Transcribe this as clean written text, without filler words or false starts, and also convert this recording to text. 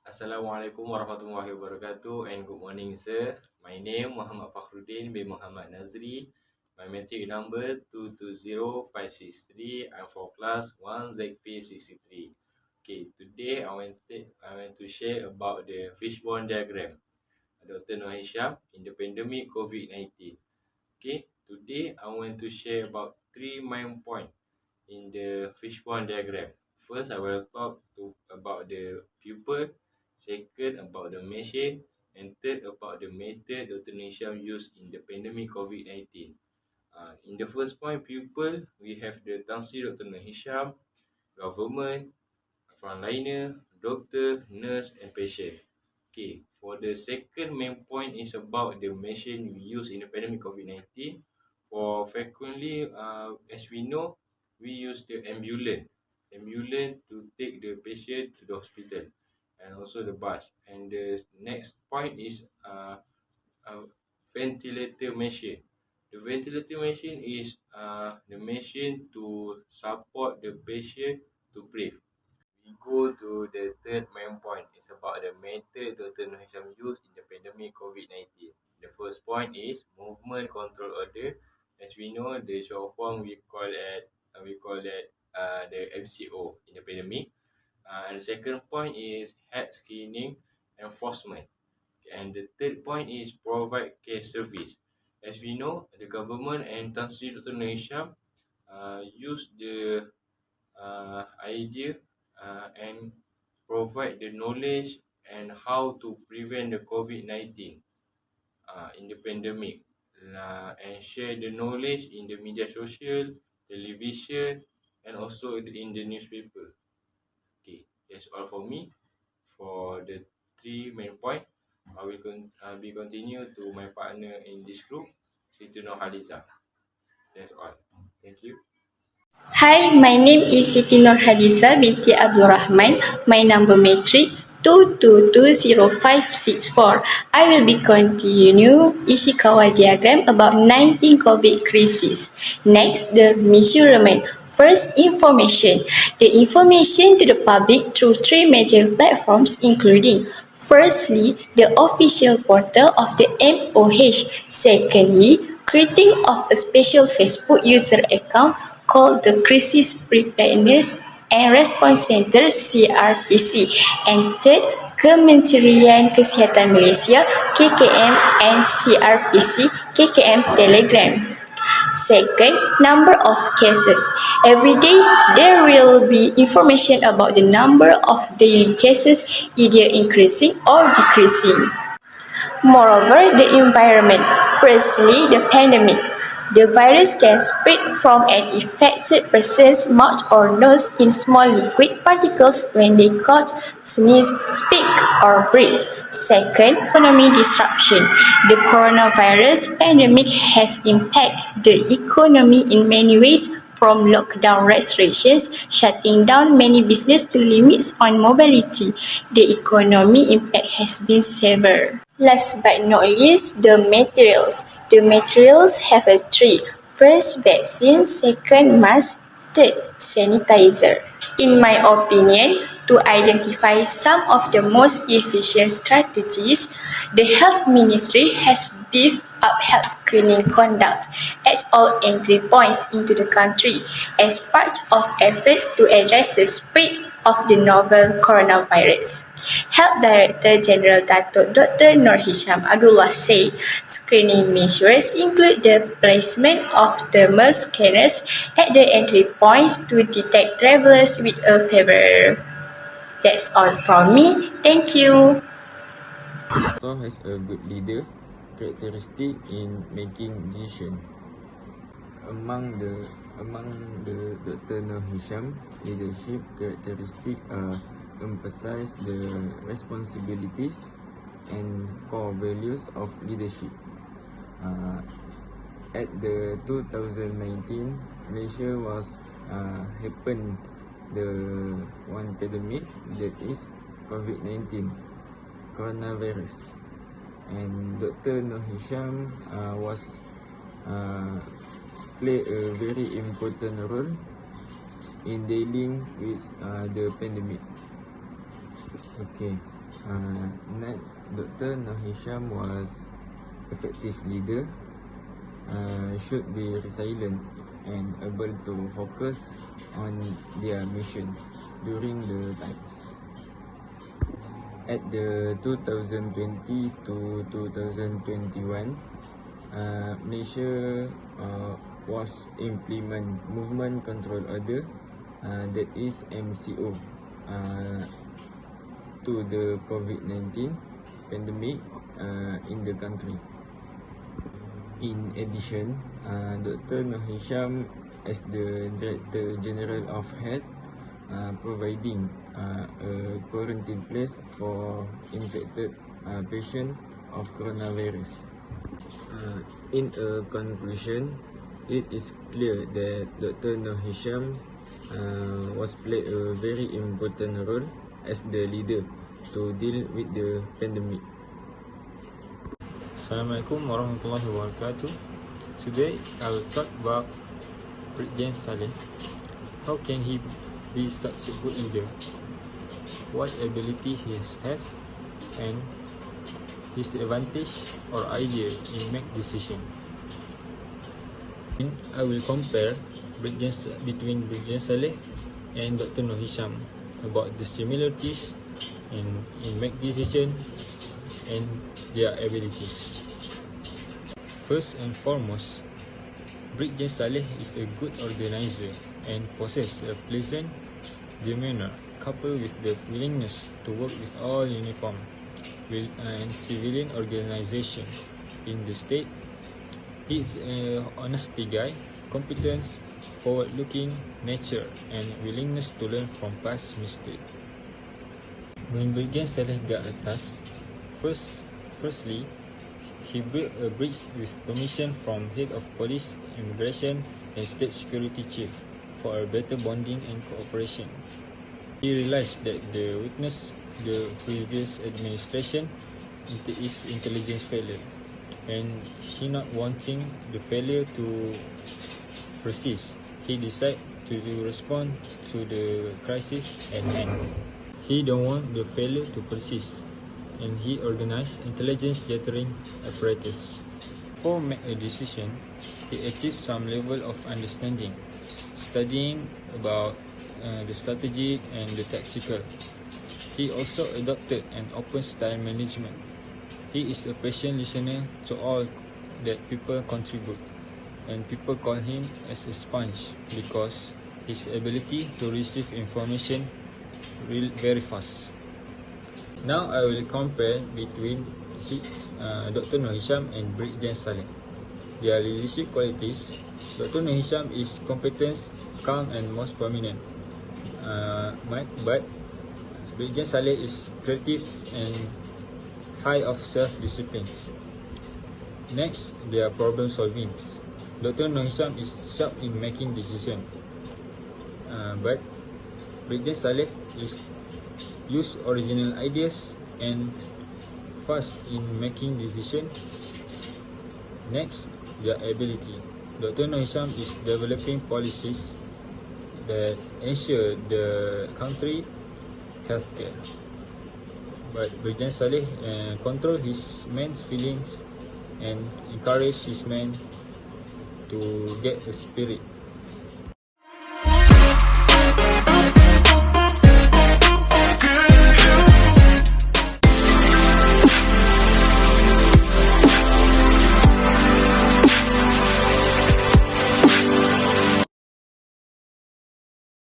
Assalamualaikum warahmatullahi wabarakatuh and good morning sir. My name Muhammad Fakhruddin bin Muhammad Nazri. My matric number 220563. I'm for class 1ZP63. Okay, today I want to share about the fishbone diagram. Dr. Noor Hisham in the pandemic COVID-19. Okay, today I want to share about 3 main points in the fishbone diagram. First, I will talk about the pupil. Second, about the machine. And third, about the method Dr. Nisham used in the pandemic COVID-19. In the first point, pupil, we have the Tansi Dr. Hisham, government, frontliner, doctor, nurse, and patient. Okay, for the second main point is about the machine we use in the pandemic COVID-19. For frequently, as we know, we use the ambulance to take the patient to the hospital, and also the bus. And the next point is a ventilator machine. The ventilator machine is the machine to support the patient to breathe. We go to the third main point. It's about the method Dr. Noor Hisham used in the pandemic COVID-19. The first point is movement control order. As we know, the short form we call it the MCO in the pandemic. And the second point is health screening enforcement. And the third point is provide care service. As we know, the government and Tan Sri Dr. Noor Hisham use the idea and provide the knowledge and how to prevent the COVID-19 in the pandemic, and share the knowledge in the media social, television, and also in the newspaper. Okay, that's all for me. For the 3 main points, I will be continue to my partner in this group, Siti Nur Haliza. That's all. Thank you. Hi, my name is Siti Nur Hadisa binti Abdul Rahman. My number matric 2220564. I will be continue ishikawa diagram about 19 COVID crisis. Next, the measurement. First, information. The information to the public through 3 major platforms including firstly, the official portal of the MOH. Secondly, creating of a special Facebook user account called the Crisis Preparedness and Response Center CRPC, and third, Kementerian Kesihatan Malaysia KKM and CRPC KKM Telegram. Second, number of cases. Every day, there will be information about the number of daily cases either increasing or decreasing. Moreover, the environment. Firstly, the pandemic. The virus can spread from an infected person's mouth or nose in small liquid particles when they cough, sneeze, speak, or breathe. Second, economic disruption. The coronavirus pandemic has impacted the economy in many ways, from lockdown restrictions, shutting down many businesses to limits on mobility. The economic impact has been severe. Last but not least, the materials. The materials have a 3. First, vaccine. Second, mask. Third, sanitizer. In my opinion, to identify some of the most efficient strategies, the Health Ministry has beefed up health screening conduct at all entry points into the country as part of efforts to address the spread of the novel coronavirus. Health Director General Datuk Dr. Noor Hisham Abdullah said screening measures include the placement of thermal scanners at the entry points to detect travelers with a fever. That's all from me. Thank you. Doctor has a good leader characteristic in making decision. Among the Dr. Noor Hisham leadership characteristic emphasize the responsibilities and core values of leadership. At the 2019, Malaysia was happened the one pandemic, that is COVID-19 coronavirus, and Dr. Noor Hisham was play a very important role in dealing with the pandemic. Okay, Next, Dr. Nur Hisham was effective leader, should be resilient and able to focus on their mission during the times. At the 2020 to 2021, Malaysia was implement movement control order, that is MCO, to the COVID-19 pandemic in the country. In addition, Dr. Nur Hisham, as the Director General of Health, providing a quarantine place for infected patient of coronavirus. In a conclusion, it is clear that Dr. Nur Hisham was played a very important role as the leader to deal with the pandemic. Assalamualaikum warahmatullahi wabarakatuh. Today I will talk about Brigadier Saleh. How can he be such a good leader? What ability he has and his advantage or idea in make decision. And I will compare between Brigadier Saleh and Dr. Nur Hisham about the similarities in make decision and their abilities. First and foremost, Brigadier Saleh is a good organizer and possesses a pleasant demeanor coupled with the willingness to work with all uniform and civilian organization in the state. He is an honesty guy, competence, forward-looking nature and willingness to learn from past mistakes. When Brigadier Saleh got a task, firstly, he built a bridge with permission from Head of Police, Immigration and State Security Chief for a better bonding and cooperation. He realized that the weakness the previous administration is intelligence failure, and he not wanting the failure to persist. He decided to respond to the crisis at hand. He don't want the failure to persist, and he organized intelligence gathering apparatus. Before make a decision, he achieved some level of understanding, studying about the strategy and the tactical. He also adopted an open style management. He is a patient listener to all that people contribute, and people call him as a sponge because his ability to receive information very fast. Now I will compare between Dr. Nur Hisham and Brigadier Saleh. Their leadership qualities. Dr. Nur Hisham is competence, calm and most prominent. But Brigadier Saleh is creative and high of self-discipline. Next, their problem solving. Dr. Nur Hisham is sharp in making decisions. But Brigadier Saleh is use original ideas and fast in making decisions. Next, their ability. Dr. Nur Hisham is developing policies that ensure the country healthcare. But Brigadier Saleh control his men's feelings and encourage his men to get a spirit